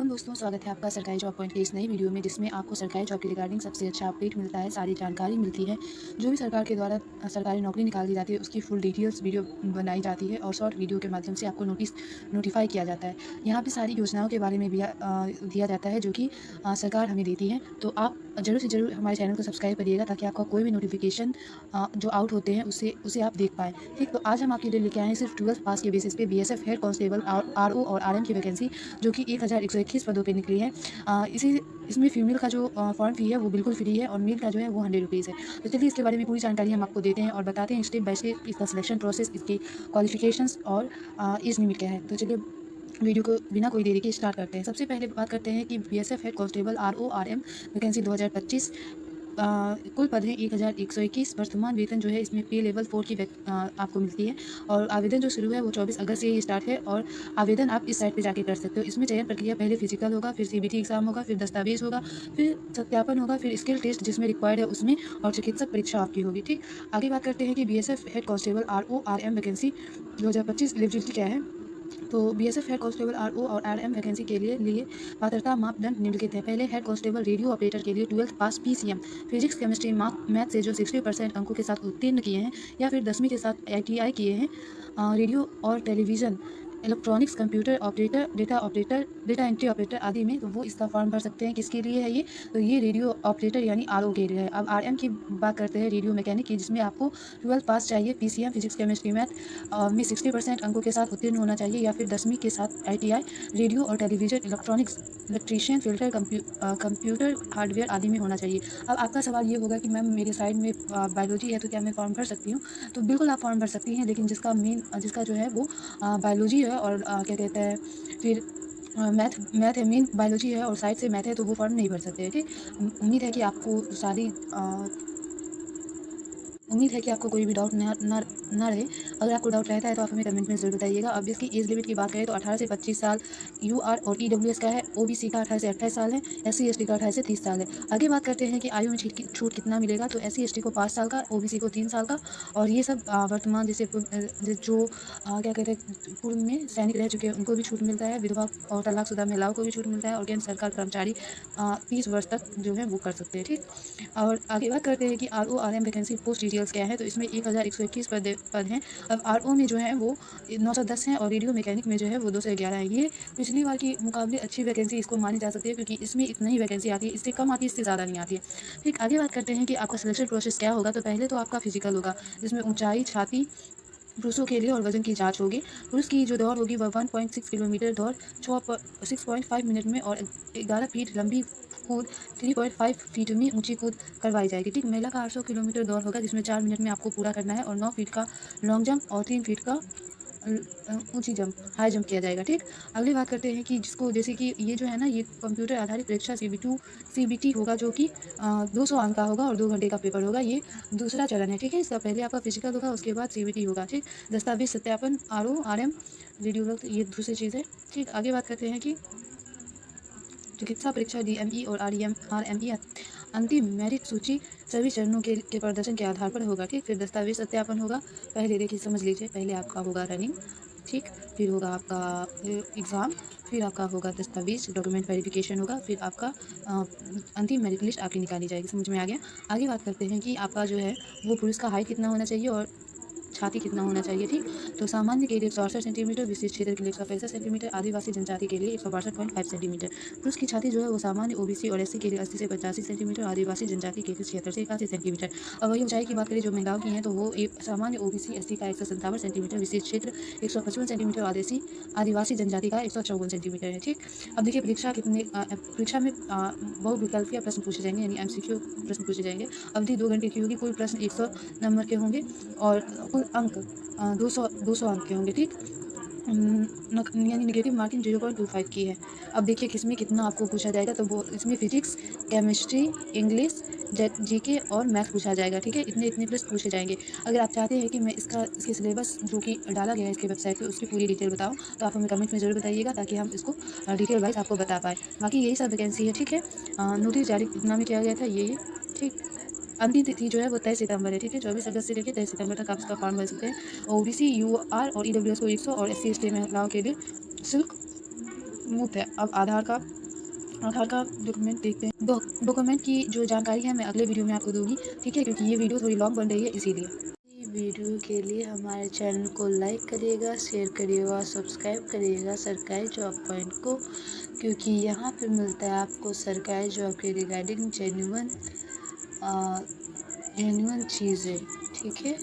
वालेकुम दोस्तों, स्वागत है आपका सरकारी जॉब पॉइंट की इस नई वीडियो में, जिसमें आपको सरकारी जॉब के रिगार्डिंग सबसे अच्छा अपडेट मिलता है, सारी जानकारी मिलती है। जो भी सरकार के द्वारा सरकारी नौकरी निकाल दी जाती है, उसकी फुल डिटेल्स वीडियो बनाई जाती है और शॉर्ट वीडियो के माध्यम से आपको नोटिफाई किया जाता है। यहाँ पे सारी योजनाओं के बारे में भी दिया जाता है, जो कि सरकार हमें देती है। तो आप ज़रूर से ज़रूर हमारे चैनल को सब्सक्राइब करिएगा, ताकि आपका कोई भी नोटिफिकेशन जो आउट होते हैं उसे आप देख पाएँ। ठीक, तो आज हम आपके लिए लेके आए हैं सिर्फ 12th पास के बेसिस पे बीएसएफ हेड कांस्टेबल, आरओ और आरएम की वैकेंसी, जो कि 1121 पदों पे निकली है। इसमें फीमेल का जो फॉर्म फी है वो बिल्कुल फ्री है, और मेल का जो है वो 100 रुपीज़ है। तो चलिए इसके बारे में पूरी जानकारी हम आपको देते हैं और बताते हैं स्टेप बाय स्टेप इसका सिलेक्शन प्रोसेस, इसकी क्वालिफिकेशंस और एज लिमिट क्या है। तो चलिए वीडियो को बिना कोई देरी के स्टार्ट करते हैं। सबसे पहले बात करते हैं कि BSF head constable RO RM vacancy 2025 कुल पद हैं 1121। वर्तमान वेतन जो है इसमें पे लेवल 4 की आपको मिलती है, और आवेदन जो शुरू है वो 24 अगस्त से ही स्टार्ट है, और आवेदन आप इस साइट पे जाके कर सकते हो। इसमें चयन प्रक्रिया पहले फिजिकल होगा, फिर सीबीटी एग्जाम होगा, फिर दस्तावेज होगा, फिर सत्यापन होगा, फिर स्किल टेस्ट जिसमें रिक्वायर्ड है उसमें, और चिकित्सक परीक्षा आपकी होगी। ठीक, आगे बात करते हैं कि BSF head constable RO RM vacancy 2025 eligibility क्या है। तो बीएसएफ हेड कांस्टेबल आरओ और आरएम वैकेंसी के लिए पात्रता मापदंड निम्नलिखित है। पहले हेड कांस्टेबल रेडियो ऑपरेटर के लिए 12th पास पीसीएम फिजिक्स केमिस्ट्री मैथ से जो 60% अंकों के साथ उत्तीर्ण किए हैं, या फिर 10वीं के साथ आईटीआई किए हैं। रेडियो और television, electronics, computer operator, data entry operator आदि में, तो वो इसका फॉर्म भर सकते हैं। किसके लिए है ये? तो ये रेडियो ऑपरेटर यानी आरओ के लिए है। अब आरएम की बात करते हैं, रेडियो मैकेनिक की, जिसमें आपको 12th पास चाहिए, पीसीएम फिजिक्स केमिस्ट्री मैथ में 60% अंकों के साथ उत्तीर्ण होना चाहिए, या फिर 10वीं के साथ आईटीआई। रेडियो और television, electronics, electrician, filter, computer hardware आदि में होना चाहिए। अब आपका सवाल ये होगा कि मैम मेरे साइड में बायोलॉजी है, तो क्या मैं फॉर्म भर सकती हूँ? तो बिल्कुल आप फॉर्म भर सकती हैं, लेकिन जिसका जो है वो बायोलॉजी है, और क्या कहते हैं, फिर मैथ है, मेन बायोलॉजी है और साइड से मैथ है, तो वो फॉर्म नहीं भर सकते हैं। ठीक, उम्मीद है कि आपको सारी उम्मीद है कि आपको कोई भी डाउट ना रहे। अगर आपको डाउट रहता है तो आप हमें कमेंट में ज़रूर बताइएगा। अब इसकी एज लिमिट की बात करें तो 18 से 25 साल यूआर और ईडब्ल्यूएस का है, ओबीसी का 18 से 28 साल है, एससी एसटी का 18 से 30 साल है। आगे बात करते हैं कि आयु में छूट कितना मिलेगा। तो एससी एसटी को 5 साल का, ओबीसी को 3 साल का, और ये सब वर्तमान जैसे जो क्या कहते हैं, पूर्व में सैनिक रह चुके हैं उनको भी छूट मिलता है, विधवा और तलाकशुदा महिलाओं को भी छूट मिलता है, और केंद्र सरकार कर्मचारी 30 वर्ष तक जो है वो कर सकते हैं। ठीक, और आगे बात करते हैं कि RO RM vacancy post details क्या है। तो इसमें 1121 पद हैं। अब आरओ में जो है वो 910 हैं, और रेडियो मैकेनिक में जो है वो 211 है। ये पिछली बार की मुकाबले अच्छी वैकेंसी इसको मानी जा सकती है, क्योंकि इसमें इतनी ही वैकेंसी आती है, इससे कम आती है, इससे ज़्यादा नहीं आती है। ठीक, आगे बात करते हैं कि आपका सिलेक्शन प्रोसेस क्या होगा। तो पहले तो आपका फिजिकल होगा, जिसमें ऊंचाई, छाती पुरुषों के लिए, और वजन की जांच होगी। पुरुष की जो दौड़ होगी वह 1.6 किलोमीटर दौड़ 6.5 मिनट में, और 11 फीट लंबी कूद 3.5 फीट में ऊंची कूद करवाई जाएगी। ठीक, महिला का 800 किलोमीटर दौड़ होगा, जिसमें 4 मिनट में आपको पूरा करना है, और 9 फीट का लॉन्ग जंप और 3 फीट का ऊंची जंप, हाई जंप किया जाएगा। ठीक, अगली बात करते हैं कि जिसको, जैसे कि ये जो है ना, ये कंप्यूटर आधारित परीक्षा सीबीटी होगा, जो कि 200 अंक का होगा और 2 घंटे का पेपर होगा। ये दूसरा चरण है। ठीक है, इसका पहले आपका फिजिकल होगा, उसके बाद सीबीटी होगा। ठीक, दस्तावेज सत्यापन, आरओ आरएम, रेडियो, ये दूसरी चीज़ है। ठीक, आगे बात करते हैं कि चिकित्सा परीक्षा डीएमई और आरएमई अंतिम मेरिट सूची सभी चरणों के प्रदर्शन के आधार पर होगा। ठीक, फिर दस्तावेज सत्यापन होगा। पहले देखिए, समझ लीजिए, पहले आपका होगा रनिंग, ठीक, फिर होगा आपका एग्ज़ाम, फिर आपका होगा दस्तावेज डॉक्यूमेंट वेरिफिकेशन होगा, फिर आपका अंतिम मेरिट लिस्ट आपकी निकाली जाएगी। समझ में आ गया? आगे बात करते हैं कि आपका जो है वो पुरुष का हाइट कितना होना चाहिए और छाती कितना होना चाहिए। ठीक, तो सामान्य के लिए 168 सेंटीमीटर, विशेष क्षेत्र के लिए 165 सेंटीमीटर, आदिवासी जनजाति के लिए 162.5 सेंटीमीटर। पुरुष की छाती जो है वो सामान्य, ओबीसी और एससी के लिए 80 से 85 सेंटीमीटर, आदिवासी जनजाति के लिए 76 से 81 सेंटीमीटर। अब वही ऊंचाई की बात करें जो महिलाओं की है, तो वो सामान्य, ओबीसी, एससी का 157 सेंटीमीटर, विशेष क्षेत्र 155 सेंटीमीटर, आदिवासी जनजाति का 154 सेंटीमीटर है। ठीक, अब देखिए परीक्षा में बहुविकल्पीय प्रश्न पूछे जाएंगे, यानी एमसीक्यू प्रश्न पूछे जाएंगे। अवधि 2 घंटे की होगी, कुल प्रश्न 100 नंबर के होंगे, और कुल अंक 200 अंक के होंगे। ठीक, यानी नेगेटिव मार्किंग 0.25 की है। अब देखिए किसमें कितना आपको पूछा जाएगा। तो वो इसमें फिजिक्स, केमिस्ट्री, इंग्लिश, जीके और मैथ पूछा जाएगा। ठीक है, इतने इतने प्रश्न पूछे जाएंगे। अगर आप चाहते हैं कि मैं इसके सिलेबस जो कि डाला गया है इसके वेबसाइट पे, उसकी पूरी डिटेल बताऊं, तो आप हमें कमेंट में ज़रूर बताइएगा, ताकि हम इसको डिटेल वाइज आपको बता पाए। बाकी यही सब वैकेंसी है। ठीक है, नोटिस जारी कितना में किया गया था, ये। ठीक, अंतिम तिथि जो है वो 23 सितंबर है। ठीक है, 24 अगस्त से लेकर 23 सितंबर तक आप इसका फॉर्म भर सकते हैं। ओबीसी, यूआर और ईडब्ल्यूएस को 100, और एससी एसटी महिलाओं के लिए शुल्क मुफ्त है। अब आधार का डॉक्यूमेंट देखते हैं। डॉक्यूमेंट की जो जानकारी है मैं अगले वीडियो में आपको दूंगी, ठीक है, क्योंकि ये वीडियो थोड़ी लॉन्ग बन रही है इसीलिए। वीडियो के लिए हमारे चैनल को लाइक करिएगा, शेयर करिएगा, सब्सक्राइब करिएगा सरकारी जॉब पॉइंट को, क्योंकि यहाँ पे मिलता है आपको सरकारी जॉब के रिगार्डिंग जेन्युइन चीज़ें, ठीक है।